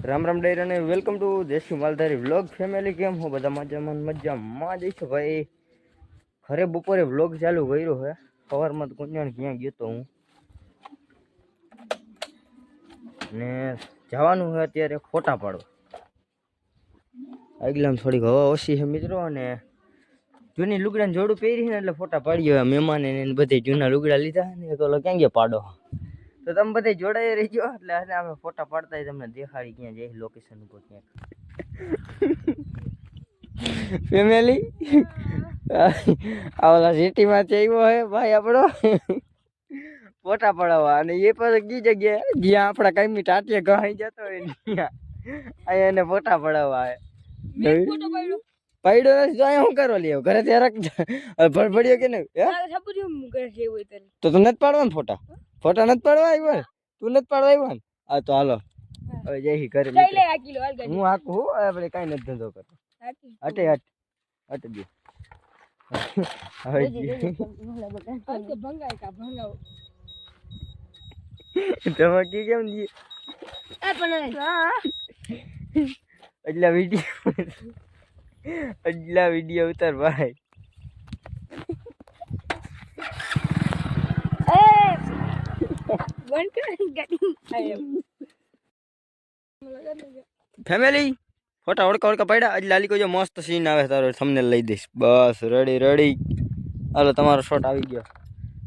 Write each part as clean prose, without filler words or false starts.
રામ રામ ડાયરા ને welcome to દેશી માલધારી vlog family. કેમ હો બધા મજામાં જઈશું ભાઈ. ઘરે બપોરે વ્લોગ ચાલુ કર્યો હે. સવારમાં તો કુંજાણ ક્યાં ગયો તો હું ને જવાનું છે અત્યારે ફોટા પાડવા. આગલામ થોડીક હવા ઓછી છે મિત્રો, અને જૂની લુગડાને જોડું પહેરી ને એટલે ફોટા પાડી હોય. મહેમાન એને બધે જૂના લુગડા લીધા ને તો ક્યાં ગયા પાડો. તો તમે બધા જોડાઈ રહી ગયો એટલે આજે અમે ફોટા પાડતા તમને દેખાડી ક્યાં જઈ લોકેશન ઉપર ક્યાંક. ફેમિલી આ ઓલા સિટીમાંથી આવ્યો હે ભાઈ આપણો ફોટા પડાવવા, અને એ પાછો કઈ જગ્યાએ જ્યાં આપણા કાયમી ટાટિયા ગહાઈ જતો હોય ત્યાં અહીંયા એને ફોટા પડાવવા આવે. પડ્યો નથી તો અહીંયા શું કરો લ્યો ઘરે ત્યાં ભડભડ્યો કે નહીં? તો તું નથી પાડવા ને ફોટા? ફોટા નથી પાડવા આવ્યો? તું નથી પાડવા આવ્યો ને? હા તો હાલો હવે જઈ ઘરે. હું હાકું આપણે કઈ નથી ધંધો કરતો. હટે હટ હટ દે તમે કી કેમ દે અજલા વિડીયો ઉતાર ભાઈ. ફેમિલી ફોટા ઓળકા પડ્યા. આજ લાલી કોઈ મસ્ત સીન આવે તારો થંબનેલ લઈ દઈશ. બસ રેડી. હાલો તમારો શોટ આવી ગયો.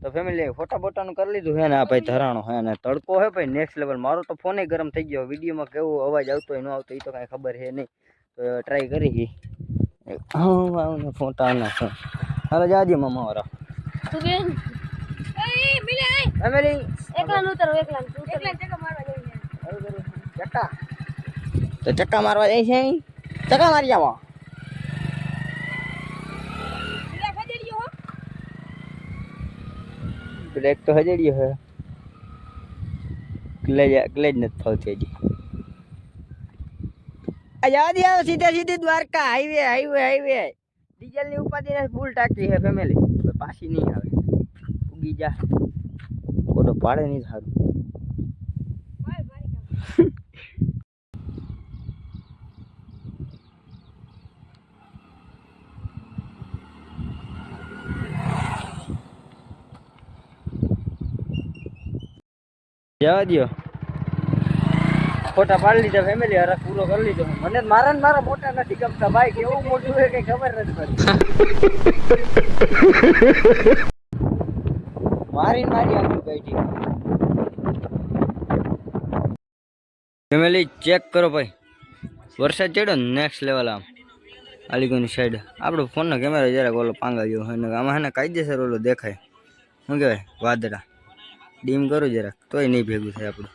તો ફેમિલી ફોટા બોટાનું કરી લીધું હે ને આ ભાઈ ધરાણો હે ને તડકો હે ભાઈ નેક્સ્ટ લેવલ. મારો તો ફોને ગરમ થઈ ગયો. વિડીયોમાં કેવો અવાજ આવતો હોય ન આવતો એ તો કાંઈ ખબર હે નહીં, તો ટ્રાય કરી. હા ફોટા ના હાલો જાજે મામા વાળા. તો ચક્કા મારવા જાય છે. ચક્કા મારી જાવ. એક તો હજેડિયો હે ક્લેજ નથી ફાવતી હજી. જવા આવો સીધે દ્વારકા હાઈવે. ડીઝલ ની ઉપાધિ ફૂલ ટાંકી છે ફેમિલી. પાછી નહીં આવે. ઉગી જા ખોટો પાડે નહીં સારું. જવા દો ફોટા પાડી લીધા ફેમિલી. હરખ પૂરો કરી લીધો. મને મારા મોટા નથી ગમતા ભાઈ. કેવું મોટું હોય કઈ ખબર નથી પડતી. મારી આપી ગઈ ફેમિલી. ચેક કરો ભાઈ, વરસાદ ચડ્યો ને નેક્સ્ટ લેવલ. આમ આલીકોની સાઈડ આપણો ફોનનો કેમેરા જરાક ઓલો પાંગા જેવો અને આમાં હે ને કાયદેસર ઓલો દેખાય. શું કહેવાય વાદળા. ડીમ કરું જરાક તોય નહીં ભેગું થાય આપણું.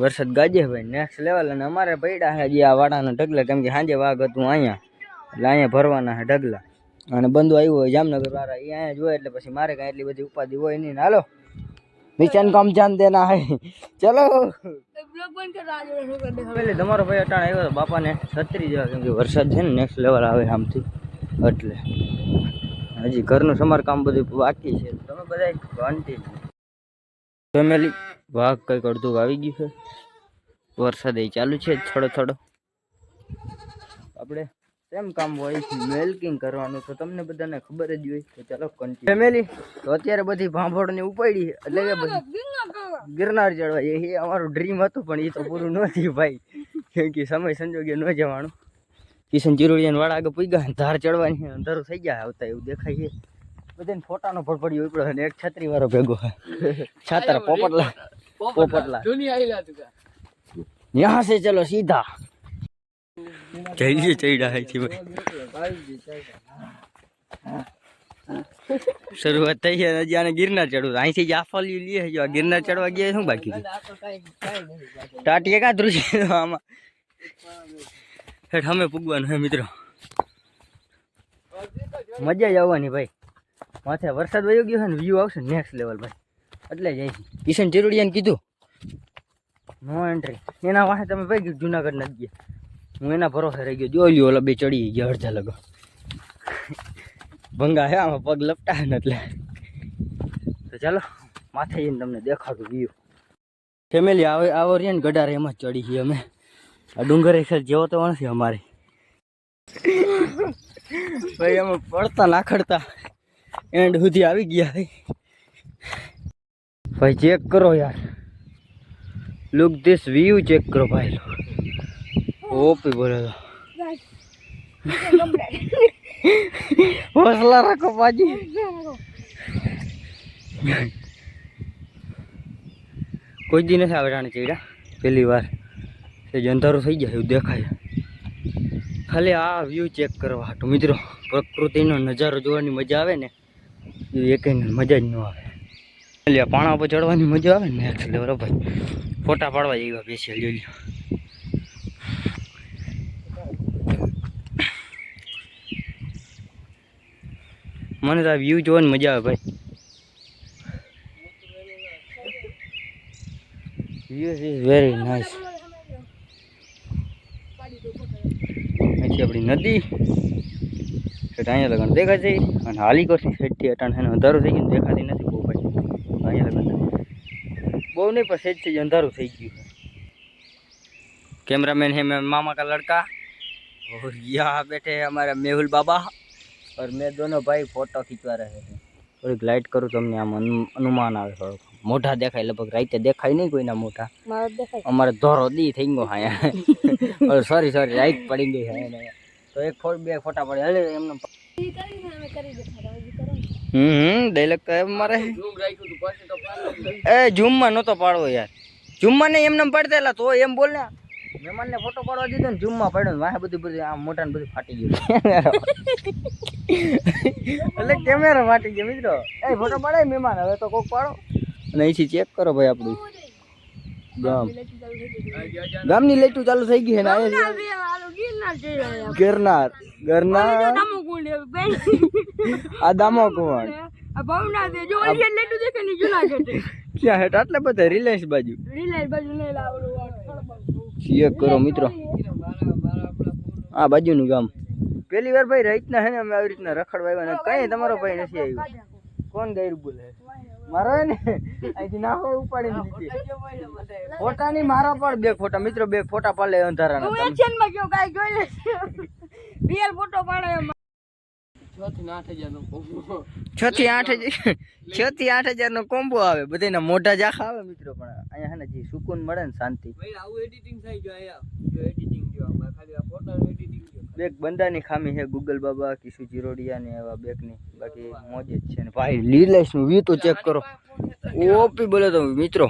વરસાદ ગાજે ભાઈ નેક્સ્ટ લેવલ. અને અમારે પડ્યા છે જે આ વાડાના ઢગલા, કેમ કે સાંજે વાઘ હતું અહીંયા એટલે અહીંયા ભરવાના છે ઢગલા. અને બંધુ આવ્યું હોય જામનગર વાળા, એ અહીંયા જોયે એટલે પછી મારે કાંઈ એટલી બધી ઉપાધિ હોય નહીં. હાલો મિશન કામ જાન દેના હે. ચલો પેલી તમારો ભાઈ અટાણ આવ્યો બાપાને છત્રી જવા, કેમ કે વરસાદ છે ને નેક્સ્ટ લેવલ આવે આમથી એટલે હજી ઘરનું સમારકામ બધું બાકી છે. તમે બધા શાંતિ ફેમિલી. વાઘ કંઈક અડધું આવી ગયું છે. વરસાદ એ ચાલુ છે થોડો. આપણે સેમ કામ હોય મિલ્કિંગ કરવાનું તો તમને બધાને ખબર જ હોય. તો ચાલો કન્ટિન્યુ ફેમિલી. તો અત્યારે બધી ભાંભોળને ઉપાડી એટલે કે બધી ગિરનાર ચડવા એ અમારું ડ્રીમ હતું, પણ એ તો પૂરું ન થયું ભાઈ, કેમ કે સમય સંજોગે ન જવાનું. કિશન ચીરોડિયાન વાળા આગળ પૂગ્યા. ધાર ચડવાની અંધારું થઈ ગયા આવતા એવું દેખાય છે. બધાને ફોટાનો ફડફડિયો ઉપડ્યો અને એક છત્રી વાળો ભેગો છે. છાત્ર પોપટલા यहाँ से चलो सीधा જલ્દી ચડ્યા છે ભાઈ. શરૂઆત થઈ છે હજી. આને ગિરનાર ચડવું અહીંથી જ આફલી લે છે. ગિરનાર ચડવા ગયા શું બાકી ટાટીએ કાં ધ્રુજ આમાં હેઠ અમે પૂગવાનું હે મિત્રો. મજા જ આવવાની ભાઈ. માથે વરસાદ વયો ગયો છે ને વ્યૂ આવશે નેક્સ્ટ લેવલ ભાઈ. એટલે જ અહીંથી કિશન ચીરોડિયાને કીધું નો એન્ટ્રી. એના વાહે તમે ભાઈ જુનાગઢ નથી ગયા. હું એના ભરોસે રહી ગયો. જોઈ લ્યો ઓલા બે ચડી ગયા અડધા લગો. ભંગા હે આમાં પગ લપટા ને એટલે. તો ચાલો માથે જઈને તમને દેખાડું વ્યૂ. ફેમિલી આવો રે ને ગડારે એમાં ચડી છીએ અમે. આ ડુંગર એક જેવો તો નથી અમારે ભાઈ. અમે પડતા નાખડતા એન્ડ સુધી આવી ગયા ભાઈ. ચેક કરો યાર, લુક ધીસ વ્યૂ ચેક કરો ભાઈ. ઓપી બોલે તો હોસલા રાખો પાજી. કોઈ દી નથી આવે રાણી ચીડા, પહેલી વાર અંધારું થઈ જાય એવું દેખાય. ખાલી આ વ્યૂ ચેક કરવા હાટું મિત્રો. પ્રકૃતિનો નજારો જોવાની મજા આવે ને એ એક મજા જ ન આવે. એટલે પાણા પર ચડવાની મજા આવે ને નેક્સ્ટ લેવલ ભાઈ. ફોટા પાડવા જેવા બેસી લઈ લ્યો. મને તો આ વ્યૂ જોવાની મજા આવે ભાઈ. View is very nice. અહીંથી આપણી નદી અહીંયા લગન દેખાય છે અને હાલી કરતી સેજથી અટાણ છે અંધારું થઈ ગયું દેખાતી નથી બહુ ભાઈ. અહીંયા લગન બહુ નહીં પણ સેજથી અંધારું થઈ ગયું. कैमरामैन है मैं मामा का लड़का और यहाँ बैठे हैं हमारा मेहुल बाबा और मैं दोनों भाई फोटो खींचवा रहे हैं. થોડીક લાઇટ કરું તમને આમ અનુમાન આવે. થોડુંક મોઢા દેખાય, લગભગ રાતે દેખાય નહીં કોઈના મોઢા. અમારે ધોરો દી થઈ ગયો હા. સોરી લાઇટ પડી ગઈ હા. તો એક બે ફોટા પડે હલે એમને. ડાયલોગ તો એમ મારે એ ઝૂમમાં નહોતો પાડવો યાર. ઝૂમમાં નહીં એમને પડતેલા તો એમ બોલ ને. મહેમાનને ફોટો પાડવા દીધો ને ઝૂમમાં પડ્યો વાહ બધું આમ મોટા ને બધું ફાટી ગયું. એટલે કેમેરા ફાટી ગયો મિત્રો. એ ફોટો પાડાય મહેમાન હવે તો કોક પાડો. અને અહીંથી ચેક કરો ભાઈ આપણું ગામની લાઈટો ચાલુ થઈ ગઈ છે ને. ગિરનાર આ દામો કુંવર ક્યાં હેઠ આટલે બધા રિલાયન્સ બાજુ ચેક કરો મિત્રો. આ બાજુનું ગામ પેલી વાર ભાઈ રાતના હે ને અમે આવી રીતના રખડવા આવ્યા. કઈ તમારો ભાઈ નથી આવ્યો. કોણ ગાયર બોલે મારો ને અહીંથી નાખો ઉપાડીને દીધી ફોટા ની મારા પણ બે ફોટા મિત્રો. બે ફોટા પાડે અંધારાના. 6 થી 8,000 નો કોમ્બો આવે. બધાના મોઢા જાખા આવે મિત્રો. પણ અહીંયા હે ને જે સુકૂન મળે ને શાંતિ. બેક બંદાની ખામી છે ગૂગલ બાબા કિશુ જીરોડિયા ને એવા બેક ની. બાકી મોજ જ છે ને ભાઈ. લીલાઈસ નું વ્યૂ તો ચેક કરો. ઓપી બોલે તો મિત્રો.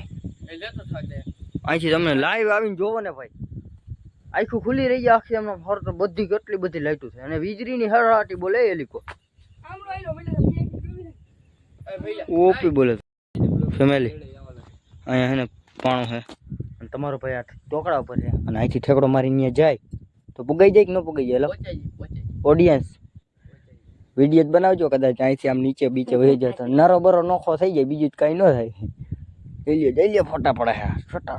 અહીંથી તમે લાઈવ આવીને જોવો ને ભાઈ. આખું ખુલ્લી રહી જાય આખી. એમને ફરતો બધી કેટલી બધી લાઈટો છે અને વીજળીની હળહળાટી બોલે એ લીકો. ઓપી બોલે ફેમિલી. અહીંયા છે ને પાણું છે અને તમારો ભાઈ આ ટોકડા ઉપર છે અને અહીંથી ઠેકડો મારી ત્યાં જાય તો પુગાઈ જાય કે ન પુગાઈ જાય? ઓડિયન્સ વિડીયો જ બનાવજો. કદાચ અહીંથી આમ નીચે બીચે વહી જાય તો નરો બરો નોખો થઈ જાય. બીજું જ કાંઈ ન થાય. જઈ લે ફોટા પડે છે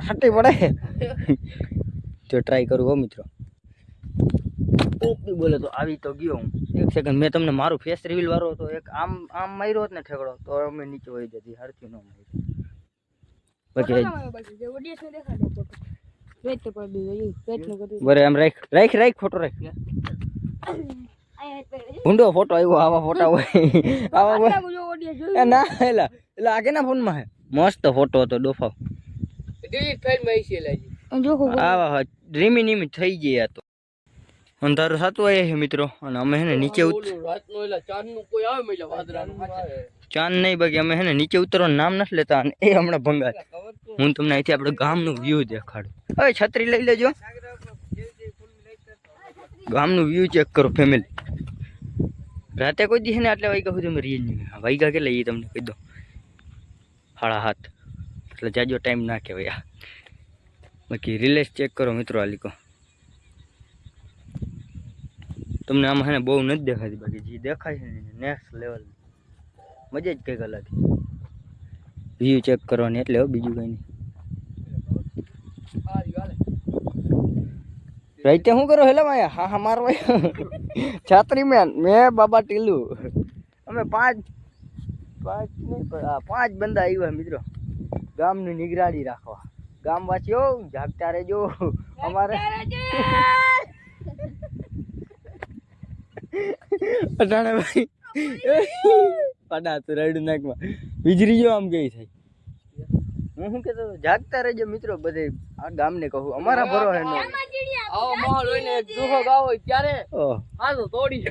સટી પડે છે. તો ટ્રાય કરું હો મિત્રો. ઓપી બોલે તો આવી તો ગયો હું. એક સેકન્ડ મેં તમને મારું ફેસ રિવીલ વાળો હતો એક આમ માર્યો હોત ને ઠેકડો તો અમે નીચે વહી જતી. હરથી ન મારી. બરે એમ રાખ ફોટો રાખ. ઊંડો ફોટો આવ્યો. આવા ફોટા હોય આવા ના એલા આગે ના ફોન માં હે મસ્ત ફોટો હતો. ડોફા આવા ડ્રીમી નીમી થઈ ગયા. તો અંધારું થતું હોય છે મિત્રો. અને અમે હે ને નીચે ચાંદ નહીં બાકી અમે હે ને નીચે ઉતરવાનું નામ નથી લેતા. અને એ હમણાં ભંગાર. હું તમને અહીંથી આપણે ગામનું વ્યૂ દેખાડું. હવે છત્રી લઈ લેજો. ગામનું વ્યૂ ચેક કરો ફેમિલી. રાતે કોઈ દિવસ ને આટલા વાગ્યા સુધી અમે રીએ નહીં. વાગ્યા કેટલા એ તમને કહી દો. 7:30 એટલે જાજો ટાઈમ ના કહેવાય. બાકી રિલેસ ચેક કરો મિત્રો. આ લીકો તમને આમાં હે ને બહુ નથી દેખાતી. બાકી જે દેખાય છે ને નેક્સ્ટ લેવલ મજા જ કંઈક અલગ. વ્યૂ ચેક કરવાની એટલે બીજું કંઈ નહીં. રાઈતે શું કરો હેલા માયા? હા મારવા છાત્રી મેન મેં બાબા ટીલું. અમે પાંચ બંદા આવ્યા મિત્રો ગામની નિગરાણી રાખવા. ગામવાસીઓ જાગતા રહેજો અમારે અટાણે ભાઈ પાડા તો રાઈડ નાકમાં વીજળી જો આમ ગઈ થઈ હું શું કહેતો જાગતા રહેજો મિત્રો બધે આ ગામને કહું અમારા ભરો હે આવો માહોલ હોય ને એક દુખો ગાવ હોય ત્યારે હા તો તોડી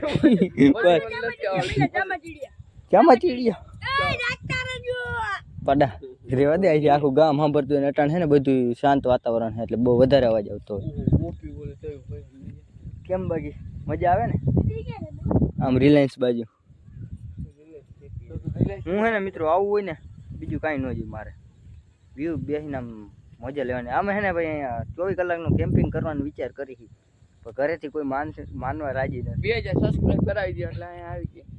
ક્યાંમાં ચીડિયા જાગતા રહેજો પાડા રેવા દે અહીં આખું ગામ સાંભળતું હોય અટાણ છે ને બધું શાંત વાતાવરણ છે એટલે બહુ વધારે અવાજ આવતો હોય કેમ બાકી મજા આવે ને આમ રિલાયન્સ બાજુ હું હે ને મિત્રો આવું હોય ને બીજું કાંઈ ન જોયું મારે વ્યૂ બેસીને આમ મજા લેવાની અમે હે ને ભાઈ અહીંયા 24 કલાકનું કેમ્પિંગ કરવાનો વિચાર કરી પણ ઘરેથી કોઈ માનવા રાજી નથી 2000 સબસ્ક્રાઇબ કરાવી દો એટલે અહીંયા આવી ગયા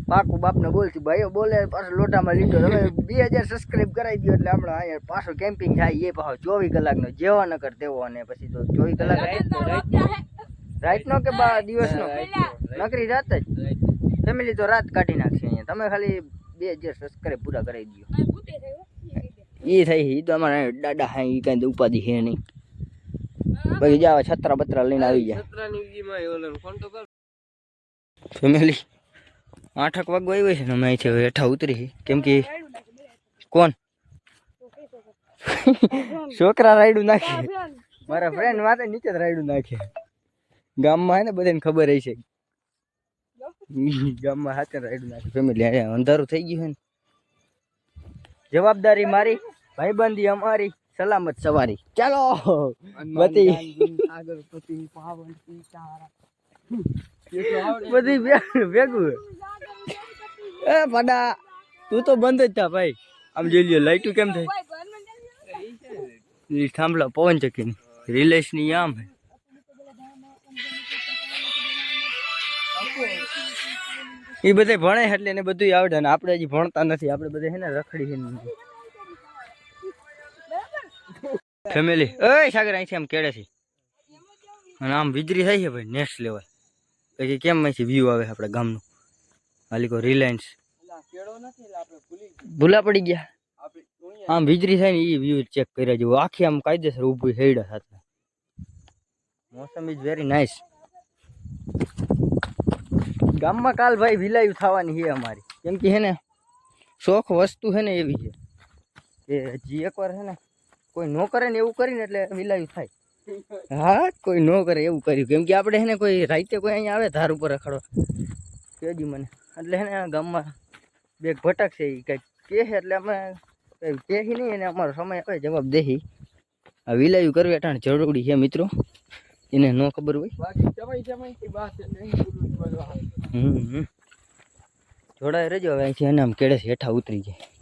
પાકું બાપને બોલતી ભાઈઓ બોલે પાછો લોટામાં લીધો તમે 2000 સબસ્ક્રાઇબ કરાવી દો એટલે આપણે અહીંયા પાછો કેમ્પિંગ થાય એ પાછો 24 કલાકનો જેવો ન કર તેવો અને પછી તો 24 કલાક રાતનો કે દિવસનો નકરી રાત જ ફેમિલી તો રાત કાઢી નાખશે અહીંયા તમે ખાલી 2000 સબસ્ક્રાઇબ પૂરા કરાવી દો એ થઈ એ તો અમારા દાદા હા એ કાંઈ ઉપાધિ છે નહીં પછી જાવ છત્રા બત્રા લઈને આવી જાય ફેમિલી 8 વાગવા આવી છે ને અમે અહીંથી હેઠા ઉતરી કેમ કે કોણ છોકરા રાયડું નાખે મારા ફ્રેન્ડ માથે નીચે જ રાયડું નાખે ગામમાં હે ને બધાને ખબર હશે ગામમાં હાથે રાયડું નાખે ફેમિલી અંધારું થઈ ગયું છે ને જવાબદારી મારી ભાઈબંધી અમારી સલામત સવારી ચાલો બધી બધી ભેગું એ પાડા તું તો બંધ જ થા ભાઈ આમ જોઈ લ્યો લાઈટું કેમ થઈ થાંભલા પવન ચકી રિલેશ ની આમ એ બધા ભણે એટલે એને બધું આવડે ને આપણે હજી ભણતા નથી આપણે બધા છે ને રખડી છે ફેમિલી ઓય સાગર અહીંથી આમ કેળે છે અને આમ વીજળી થાય છે ભાઈ નેક્સ્ટ લેવલ પછી કેમ અહીંથી વ્યૂ આવે આપણા ગામનું હાલી કો રિલાયન્સ ભૂલા પડી ગયા આમ વીજળી થાય ને એ વ્યૂ ચેક કર્યા જેવું આખી આમ કાયદેસર ઊભી હેડા સાથે મોસમ ઇઝ વેરી નાઇસ ગામમાં કાલ ભાઈ વિલાયું થવાની છે અમારી કેમ કે હે ને શોખ વસ્તુ છે ને એવી છે કે હજી એકવાર છે ને કોઈ ન કરે ને એવું કરીને એટલે વિલાયું થાય હા કોઈ ન કરે એવું કર્યું કેમ કે આપણે છે ને કોઈ રાતે કોઈ અહીંયા આવે ધાર ઉપર રખડવા કહેજી મને એટલે છે ને ગામમાં બે ભટક છે એ કંઈક કહે એટલે અમે કંઈ કહી નહીં અને અમારો સમય આવે જવાબ દેહી આ વિલાયું કરવી અટાણ જરૂરી છે મિત્રો એને ન ખબર હોય જોડાય રહેજો હવે અહીંથી એને આમ કેળે હેઠા ઉતરી જાય